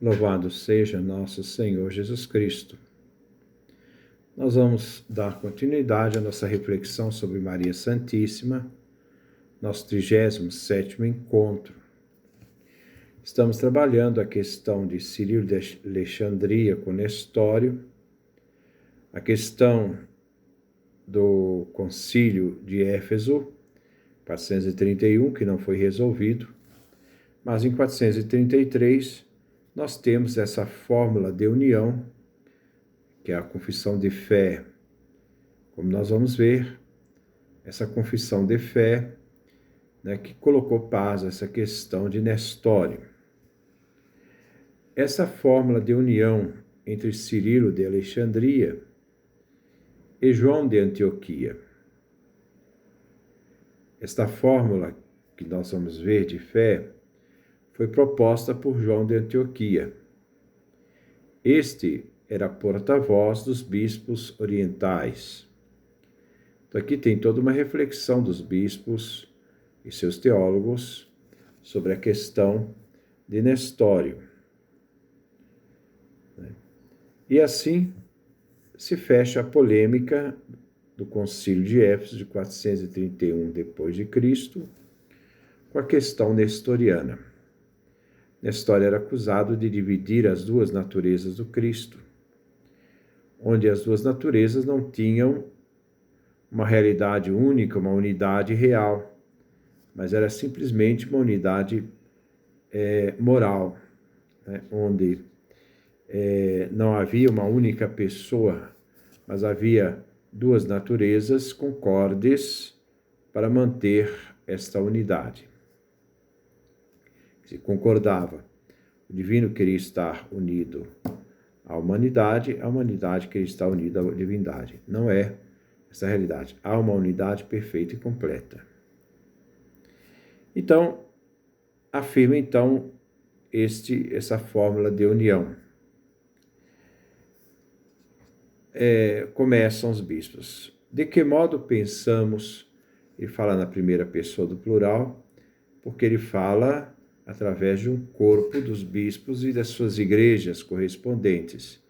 Louvado seja nosso Senhor Jesus Cristo. Nós vamos dar continuidade à nossa reflexão sobre Maria Santíssima, nosso 37º encontro. Estamos trabalhando a questão de Cirilo de Alexandria com Nestório, a questão do Concílio de Éfeso, 431, que não foi resolvido, mas em 433 nós temos essa fórmula de união, que é a confissão de fé. Como nós vamos ver, essa confissão de fé, que colocou paz a essa questão de Nestório. Essa fórmula de união entre Cirilo de Alexandria e João de Antioquia. Esta fórmula que nós vamos ver de fé foi proposta por João de Antioquia. Este era porta-voz dos bispos orientais. Então aqui tem toda uma reflexão dos bispos e seus teólogos sobre a questão de Nestório. E assim se fecha a polêmica do Concílio de Éfeso de 431 d.C. com a questão nestoriana. Nestório era acusado de dividir as duas naturezas do Cristo, onde as duas naturezas não tinham uma realidade única, uma unidade real, mas era simplesmente uma unidade moral, onde não havia uma única pessoa, mas havia duas naturezas concordes para manter esta unidade. Se concordava, o divino queria estar unido à humanidade, a humanidade queria estar unida à divindade. Não é essa a realidade. Há uma unidade perfeita e completa. Então, afirma essa fórmula de união. Começam os bispos. De que modo pensamos, ele fala na primeira pessoa do plural, porque ele fala através de um corpo dos bispos e das suas igrejas correspondentes.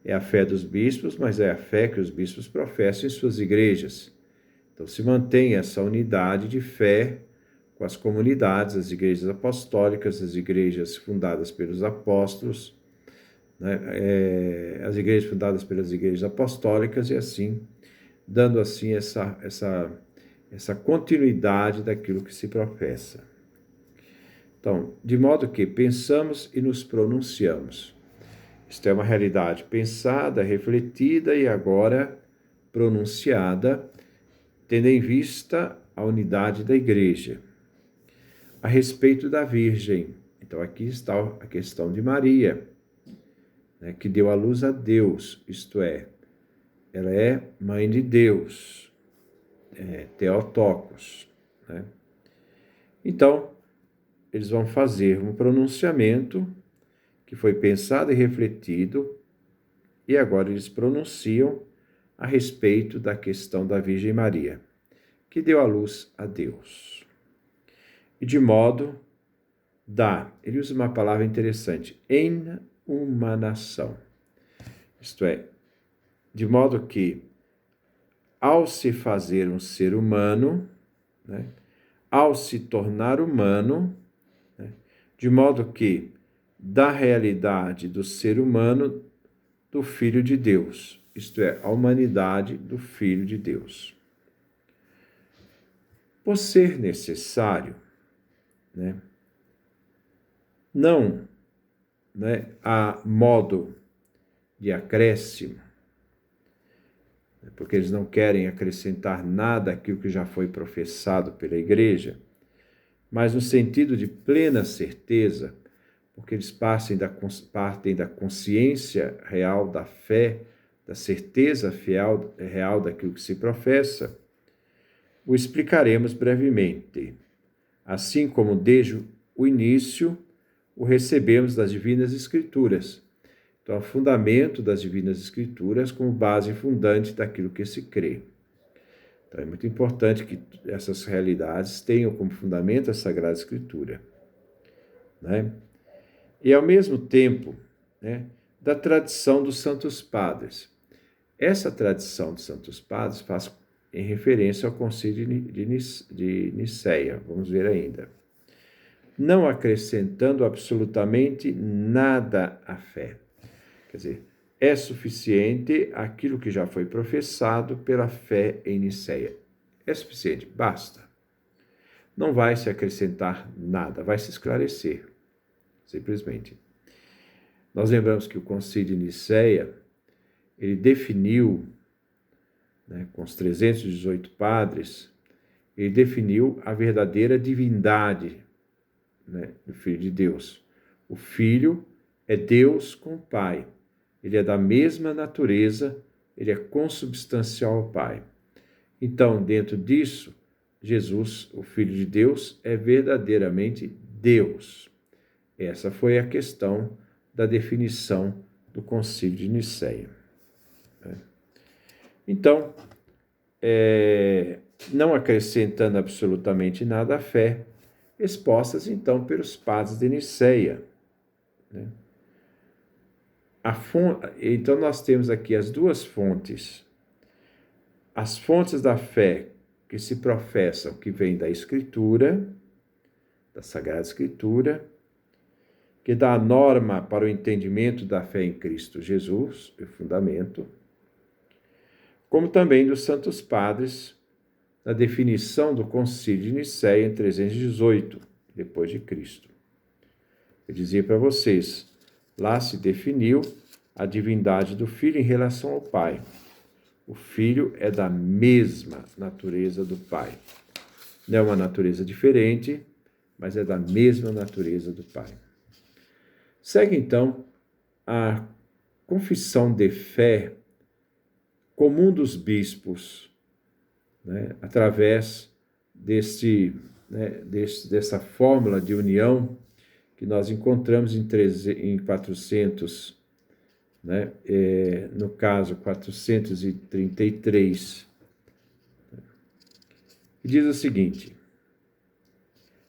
É a fé dos bispos, mas é a fé que os bispos professam em suas igrejas. Então se mantém essa unidade de fé com as comunidades, as igrejas apostólicas, as igrejas fundadas pelos apóstolos, as igrejas fundadas pelas igrejas apostólicas e assim, dando assim essa continuidade daquilo que se professa. Então, de modo que pensamos e nos pronunciamos. Isto é uma realidade pensada, refletida e agora pronunciada, tendo em vista a unidade da igreja. A respeito da Virgem, então aqui está a questão de Maria, que deu à luz a Deus, isto é, ela é mãe de Deus, Theotokos. Então, eles vão fazer um pronunciamento que foi pensado e refletido, e agora eles pronunciam a respeito da questão da Virgem Maria, que deu à luz a Deus. E de modo ele usa uma palavra interessante, em uma nação. Isto é, de modo que, ao se fazer um ser humano, ao se tornar humano, de modo que, da realidade do ser humano, do Filho de Deus, isto é, a humanidade do Filho de Deus. Por ser necessário, não a modo de acréscimo, porque eles não querem acrescentar nada àquilo que já foi professado pela Igreja, mas no sentido de plena certeza, porque eles partem da consciência real da fé, da certeza real daquilo que se professa, o explicaremos brevemente. Assim como desde o início o recebemos das Divinas Escrituras. Então, o fundamento das Divinas Escrituras como base fundante daquilo que se crê. Então, é muito importante que essas realidades tenham como fundamento a Sagrada Escritura. e, ao mesmo tempo, né, da tradição dos Santos Padres. Essa tradição dos Santos Padres faz em referência ao Concílio de Nicéia, vamos ver ainda. Não acrescentando absolutamente nada à fé. Quer dizer, é suficiente aquilo que já foi professado pela fé em Nicéia. É suficiente, basta. Não vai se acrescentar nada, vai se esclarecer, simplesmente. Nós lembramos que o Concílio de Nicéia, ele definiu, né, com os 318 padres, ele definiu a verdadeira divindade, né, do Filho de Deus. O Filho é Deus com o Pai. Ele é da mesma natureza, ele é consubstancial ao Pai. Então, dentro disso, Jesus, o Filho de Deus, é verdadeiramente Deus. Essa foi a questão da definição do Concílio de Nicéia. Então, não acrescentando absolutamente nada à fé, expostas então pelos padres de Nicéia, né? Então, nós temos aqui as duas fontes. As fontes da fé que se professam, que vêm da Escritura, da Sagrada Escritura, que dá a norma para o entendimento da fé em Cristo Jesus, o fundamento, como também dos Santos Padres, na definição do Concílio de Nicéia em 318, depois de Cristo. Eu dizia para vocês, lá se definiu a divindade do Filho em relação ao Pai. O Filho é da mesma natureza do Pai. Não é uma natureza diferente, mas é da mesma natureza do Pai. Segue, então, a confissão de fé comum dos bispos, né, através dessa fórmula de união que nós encontramos em 400, né, no caso 433, que diz o seguinte: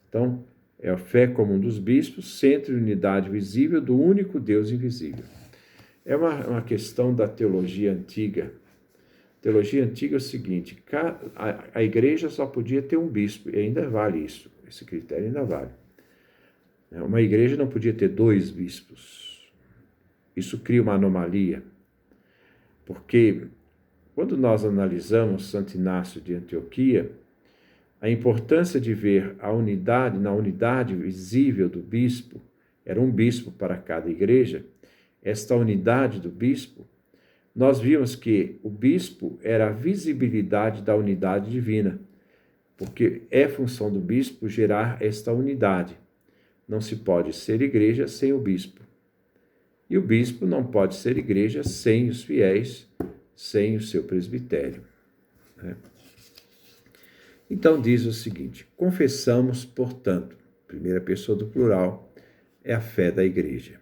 então, é a fé comum dos bispos, centro e unidade visível do único Deus invisível. É uma questão da teologia antiga. A teologia antiga é o seguinte: a igreja só podia ter um bispo, e ainda vale isso, esse critério ainda vale. Uma igreja não podia ter 2 bispos. Isso cria uma anomalia, porque quando nós analisamos Santo Inácio de Antioquia, a importância de ver na unidade visível do bispo, era um bispo para cada igreja, esta unidade do bispo, nós vimos que o bispo era a visibilidade da unidade divina, porque é função do bispo gerar esta unidade. Não se pode ser igreja sem o bispo. E o bispo não pode ser igreja sem os fiéis, sem o seu presbitério, né? Então diz o seguinte: confessamos, portanto, primeira pessoa do plural, é a fé da igreja.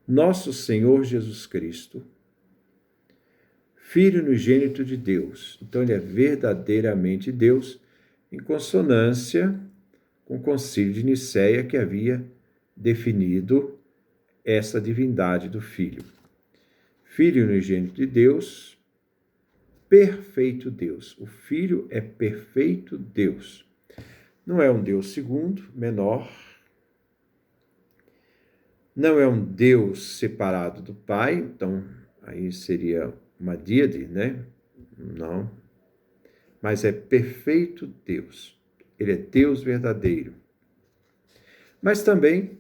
Nosso Senhor Jesus Cristo, Filho unigênito de Deus. Então ele é verdadeiramente Deus, em consonância com o Concílio de Nicéia, que havia definido essa divindade do Filho. Filho unigênito de Deus, perfeito Deus. O Filho é perfeito Deus. Não é um Deus segundo, menor. Não é um Deus separado do Pai, então aí seria uma díade, né? Não. Mas é perfeito Deus. Ele é Deus verdadeiro. Mas também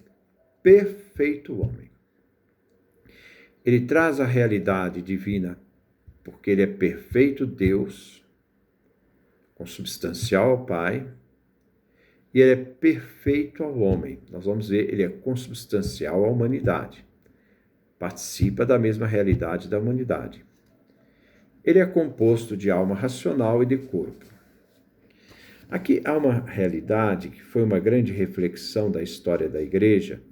perfeito homem. Ele traz a realidade divina porque ele é perfeito Deus, consubstancial ao Pai, e ele é perfeito ao homem. Nós vamos ver, ele é consubstancial à humanidade. Participa da mesma realidade da humanidade. Ele é composto de alma racional e de corpo. Aqui há uma realidade que foi uma grande reflexão da história da Igreja,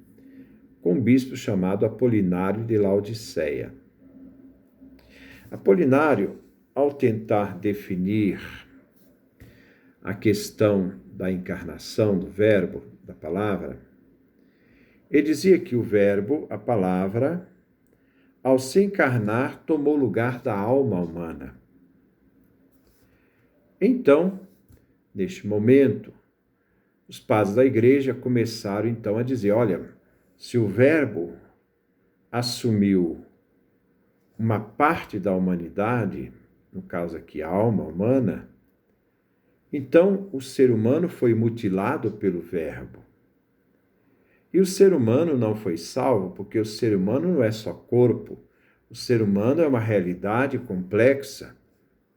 com um bispo chamado Apolinário de Laodiceia. Apolinário, ao tentar definir a questão da encarnação do Verbo, da palavra, Ele dizia que o Verbo, a palavra, ao se encarnar, tomou lugar da alma humana. Então, neste momento, os padres da igreja começaram então a dizer, olha, se o Verbo assumiu uma parte da humanidade, no caso aqui a alma humana, então o ser humano foi mutilado pelo Verbo. E o ser humano não foi salvo, porque o ser humano não é só corpo, o ser humano é uma realidade complexa.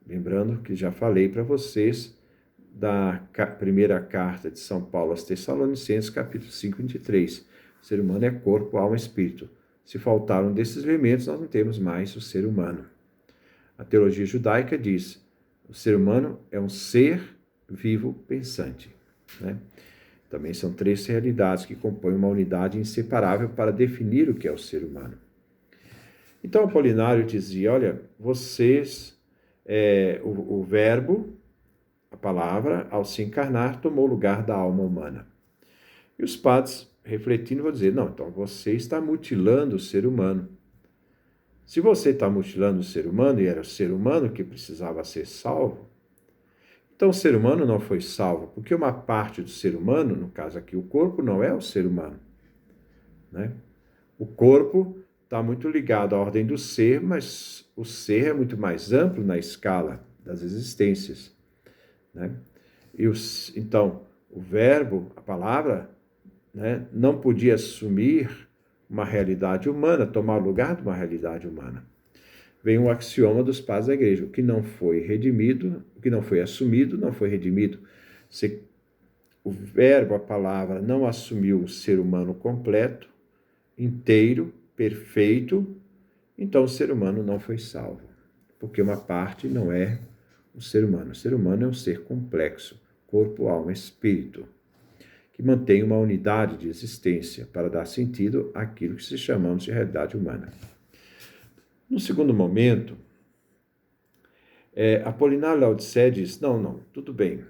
Lembrando que já falei para vocês da primeira carta de São Paulo aos Tessalonicenses, capítulo 5, 23. O ser humano é corpo, alma e espírito. Se faltar um desses elementos, nós não temos mais o ser humano. A teologia judaica diz, o ser humano é um ser vivo pensante, né? Também são 3 realidades que compõem uma unidade inseparável para definir o que é o ser humano. Então, Apolinário dizia, olha, vocês, o Verbo, a palavra, ao se encarnar, tomou o lugar da alma humana. E os padres, refletindo, vão dizer, não, então você está mutilando o ser humano. Se você está mutilando o ser humano, e era o ser humano que precisava ser salvo, então o ser humano não foi salvo, porque uma parte do ser humano, no caso aqui o corpo, não é o ser humano, né? O corpo está muito ligado à ordem do ser, mas o ser é muito mais amplo na escala das existências, né? Então, o Verbo, a palavra, né, não podia assumir uma realidade humana, tomar o lugar de uma realidade humana. Vem um axioma dos padres da igreja, o que não foi redimido, o que não foi assumido, não foi redimido. Se o Verbo, a palavra, não assumiu o ser humano completo, inteiro, perfeito, então o ser humano não foi salvo, porque uma parte não é o ser humano. O ser humano é um ser complexo, corpo, alma, espírito, que mantém uma unidade de existência para dar sentido àquilo que se chamamos de realidade humana. No segundo momento, Apolinário Laodicea diz, não, tudo bem.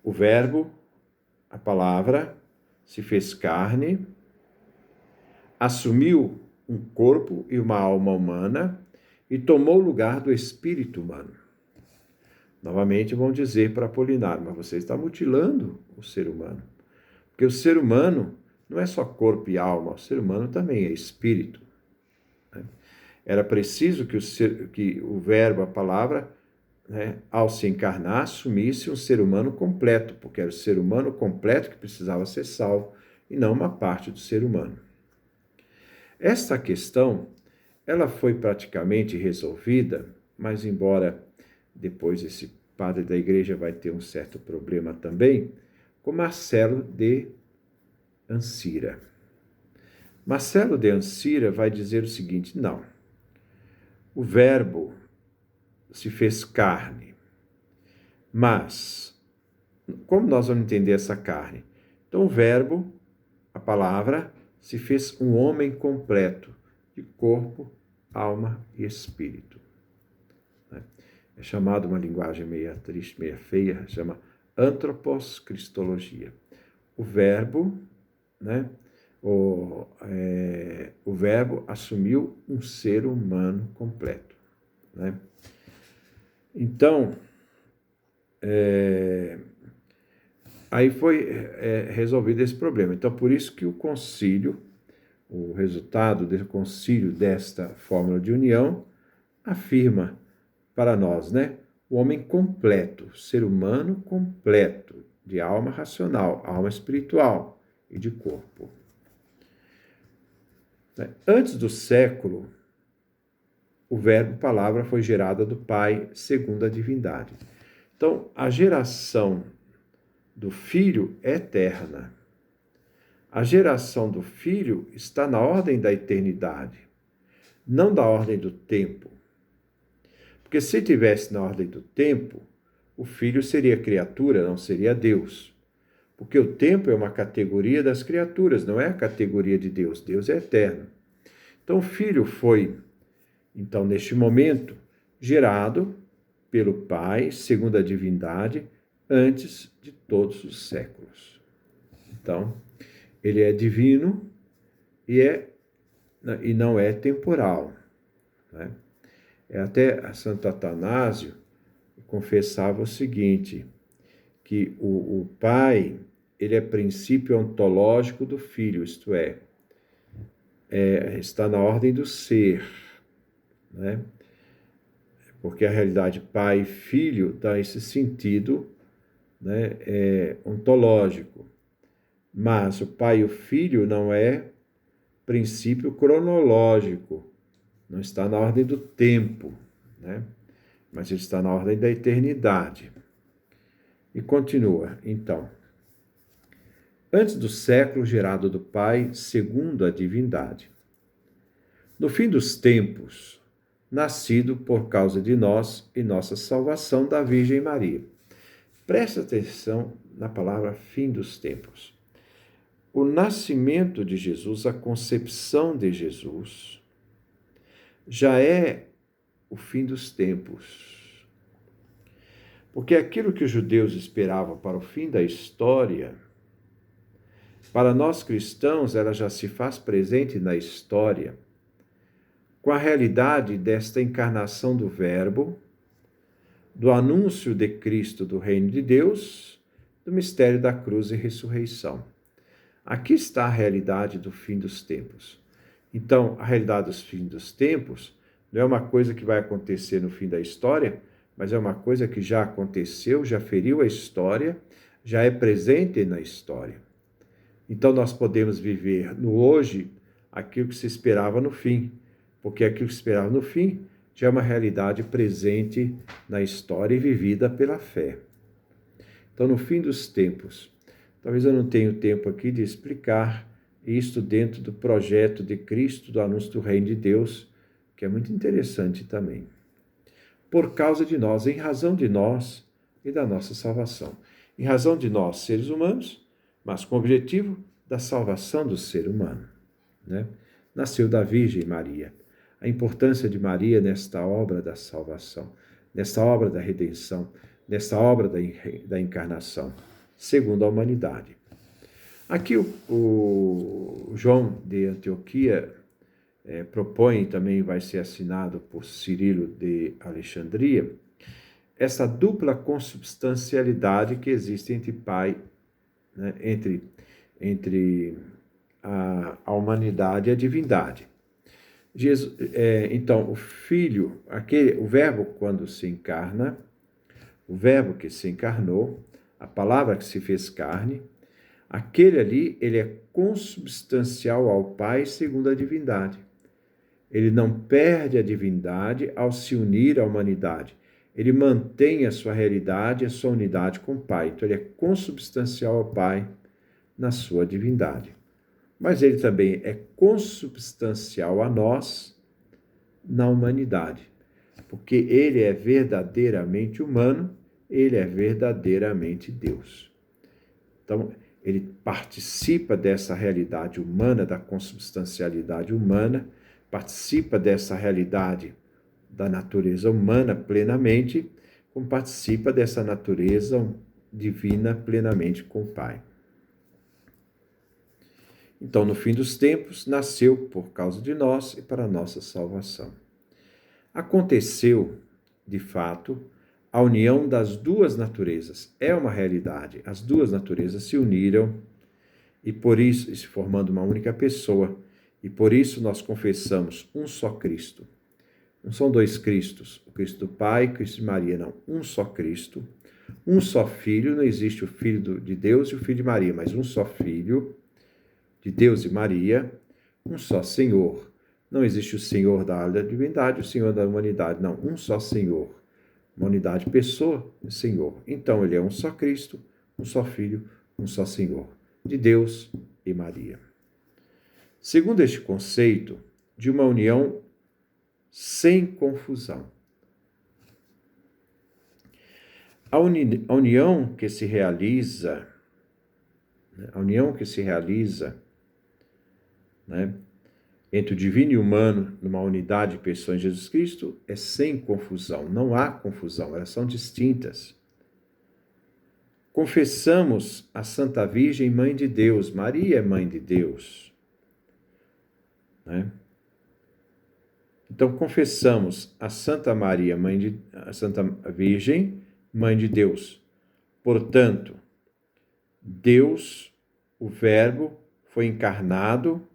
O Verbo, a palavra, se fez carne, assumiu um corpo e uma alma humana e tomou o lugar do espírito humano. Novamente vão dizer para Apolinário, mas você está mutilando o ser humano. Porque o ser humano não é só corpo e alma, o ser humano também é espírito. Né? Era preciso que o Verbo, a palavra, né, ao se encarnar, assumisse um ser humano completo, porque era o ser humano completo que precisava ser salvo, e não uma parte do ser humano. Esta questão, ela foi praticamente resolvida, mas embora depois esse padre da igreja vai ter um certo problema também, com Marcelo de Ancira. Marcelo de Ancira vai dizer o seguinte, não, o Verbo se fez carne, mas como nós vamos entender essa carne? Então o Verbo, a palavra, se fez um homem completo, de corpo, alma e espírito. É chamado, uma linguagem meio triste, meio feia, chama antropos-cristologia. O Verbo, né? O Verbo assumiu um ser humano completo, né? Então, aí foi resolvido esse problema. Então, por isso que o concílio, o resultado do concílio desta fórmula de união, afirma para nós, né? O homem completo, ser humano completo, de alma racional, alma espiritual e de corpo. Antes do século, o Verbo, palavra, foi gerada do Pai segundo a divindade. Então, a geração do Filho é eterna. A geração do Filho está na ordem da eternidade, não da ordem do tempo. Porque se estivesse na ordem do tempo, o Filho seria criatura, não seria Deus. Porque o tempo é uma categoria das criaturas, não é a categoria de Deus. Deus é eterno. Então, o Filho foi, então, neste momento, gerado pelo Pai, segundo a divindade, antes de todos os séculos. Então, ele é divino e não é temporal, né? Até Santo Atanásio confessava o seguinte, que o Pai, ele é princípio ontológico do Filho, isto é, está na ordem do ser, né? Porque a realidade Pai e Filho dá esse sentido, né, ontológico. Mas o Pai e o Filho não é princípio cronológico, não está na ordem do tempo, né? Mas ele está na ordem da eternidade. E continua, então. Antes do século, gerado do Pai, segundo a divindade. No fim dos tempos, nascido por causa de nós e nossa salvação da Virgem Maria. Presta atenção na palavra fim dos tempos. O nascimento de Jesus, a concepção de Jesus, já é o fim dos tempos. Porque aquilo que os judeus esperavam para o fim da história, para nós cristãos, ela já se faz presente na história, com a realidade desta encarnação do Verbo, do anúncio de Cristo do Reino de Deus, do mistério da cruz e ressurreição. Aqui está a realidade do fim dos tempos. Então, a realidade dos fim dos tempos não é uma coisa que vai acontecer no fim da história, mas é uma coisa que já aconteceu, já feriu a história, já é presente na história. Então, nós podemos viver no hoje aquilo que se esperava no fim, porque aquilo que se esperava no fim já é uma realidade presente na história e vivida pela fé. Então, no fim dos tempos, talvez eu não tenha tempo aqui de explicar isto dentro do projeto de Cristo, do anúncio do Reino de Deus, que é muito interessante também. Por causa de nós, em razão de nós e da nossa salvação. Em razão de nós, seres humanos, mas com o objetivo da salvação do ser humano, né? Nasceu da Virgem Maria. A importância de Maria nesta obra da salvação, nesta obra da redenção, nesta obra da encarnação, segundo a humanidade. Aqui o João de Antioquia propõe, também vai ser assinado por Cirilo de Alexandria, essa dupla consubstancialidade que existe entre Pai, né, entre a humanidade e a divindade. Então, o Filho, o Verbo quando se encarna, o Verbo que se encarnou, a palavra que se fez carne, aquele ali, ele é consubstancial ao Pai segundo a divindade. Ele não perde a divindade ao se unir à humanidade. Ele mantém a sua realidade, a sua unidade com o Pai. Então, ele é consubstancial ao Pai na sua divindade. Mas ele também é consubstancial a nós na humanidade, porque ele é verdadeiramente humano, ele é verdadeiramente Deus. Então, ele participa dessa realidade humana, da consubstancialidade humana, participa dessa realidade da natureza humana plenamente, como participa dessa natureza divina plenamente com o Pai. Então, no fim dos tempos, nasceu por causa de nós e para a nossa salvação. Aconteceu, de fato, a união das duas naturezas. É uma realidade. As duas naturezas se uniram e por isso, se formando uma única pessoa, e por isso nós confessamos um só Cristo. Não são dois Cristos, o Cristo do Pai e o Cristo de Maria, não. Um só Cristo, um só Filho, não existe o Filho de Deus e o Filho de Maria, mas um só Filho de Deus e Maria, um só Senhor. Não existe o Senhor da divindade, o Senhor da humanidade, não. Um só Senhor. Uma unidade, pessoa e Senhor. Então, ele é um só Cristo, um só Filho, um só Senhor, de Deus e Maria. Segundo este conceito de uma união sem confusão. A união que se realiza, né, entre o divino e o humano, numa unidade de pessoa em Jesus Cristo, é sem confusão. Não há confusão, elas são distintas. confessamos a Santa Virgem, Mãe de Deus. Maria é Mãe de Deus, né? Então, confessamos a Santa Maria, a Santa Virgem, Mãe de Deus. Portanto, Deus, o Verbo, foi encarnado,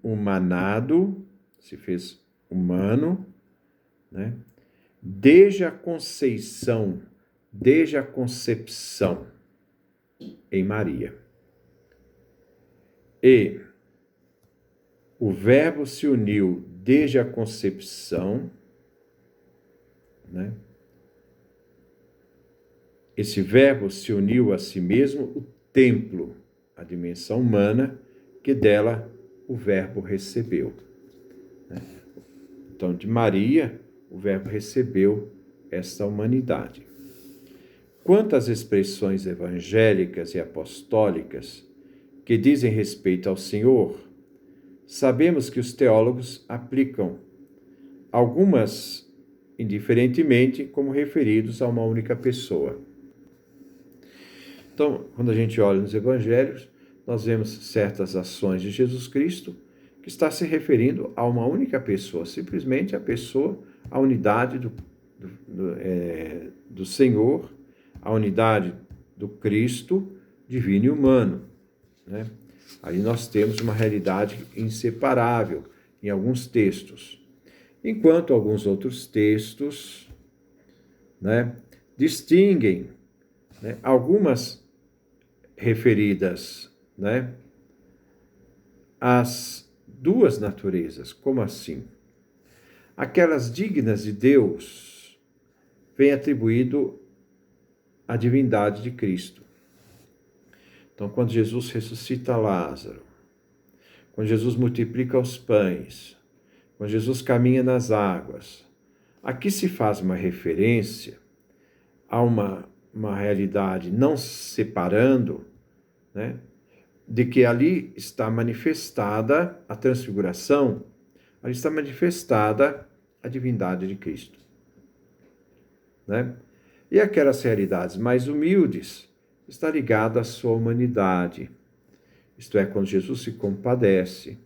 humanado, se fez humano, né? Desde a concepção em Maria. E o Verbo se uniu desde a concepção, né? Esse Verbo se uniu a si mesmo, o templo, a dimensão humana, que dela o Verbo recebeu, né? Então, de Maria, o Verbo recebeu esta humanidade. Quanto às expressões evangélicas e apostólicas que dizem respeito ao Senhor, sabemos que os teólogos aplicam algumas indiferentemente como referidos a uma única pessoa. Então, quando a gente olha nos evangelhos, nós vemos certas ações de Jesus Cristo que está se referindo a uma única pessoa, simplesmente a pessoa, a unidade do Senhor, a unidade do Cristo divino e humano, né? Aí nós temos uma realidade inseparável em alguns textos, enquanto alguns outros textos, né, distinguem, né, algumas referidas, né, às duas naturezas. Como assim? Aquelas dignas de Deus vem atribuído à divindade de Cristo. Então, quando Jesus ressuscita Lázaro, quando Jesus multiplica os pães, quando Jesus caminha nas águas, aqui se faz uma referência a uma realidade não separando, né, de que ali está manifestada a transfiguração, ali está manifestada a divindade de Cristo, né? E aquelas realidades mais humildes está ligada à sua humanidade. Isto é, quando Jesus se compadece,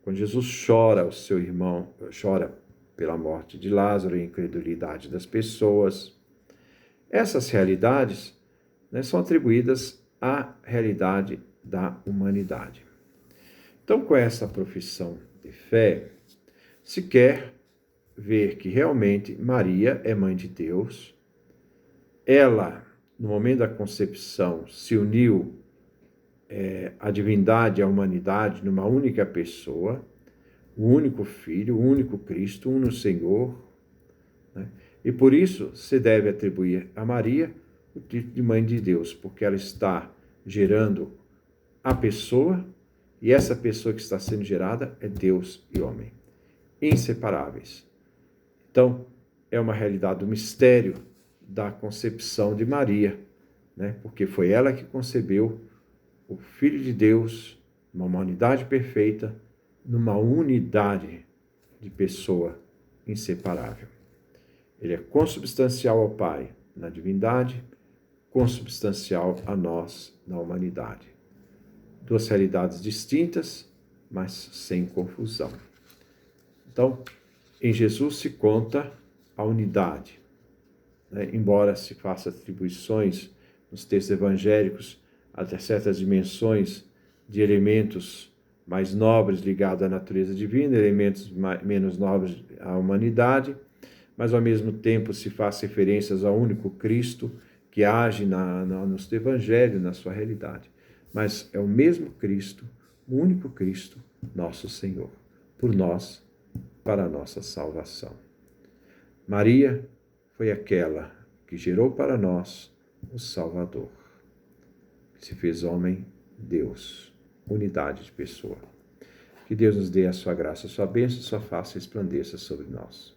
quando Jesus chora o seu irmão, chora pela morte de Lázaro e a incredulidade das pessoas. Essas realidades, né, são atribuídas à realidade da humanidade. Então, com essa profissão de fé, se quer ver que realmente Maria é Mãe de Deus. Ela, no momento da concepção, se uniu à divindade e à humanidade numa única pessoa, o único Filho, o único Cristo, o único Senhor, né? E por isso se deve atribuir a Maria o título de Mãe de Deus, porque ela está gerando a pessoa, e essa pessoa que está sendo gerada é Deus e homem, inseparáveis. Então, é uma realidade do mistério da concepção de Maria, né? Porque foi ela que concebeu o Filho de Deus, uma humanidade perfeita, numa unidade de pessoa inseparável. Ele é consubstancial ao Pai na divindade, consubstancial a nós na humanidade. Duas realidades distintas, mas sem confusão. Então, em Jesus se conta a unidade, né? Embora se faça atribuições nos textos evangélicos a certas dimensões de elementos mais nobres ligados à natureza divina, elementos menos nobres à humanidade, mas ao mesmo tempo se faz referências ao único Cristo que age no Evangelho, na sua realidade. Mas é o mesmo Cristo, o único Cristo, nosso Senhor, por nós, para a nossa salvação. Maria foi aquela que gerou para nós o Salvador, que se fez homem, Deus, unidade de pessoa. Que Deus nos dê a sua graça, a sua bênção, a sua face resplandeça sobre nós.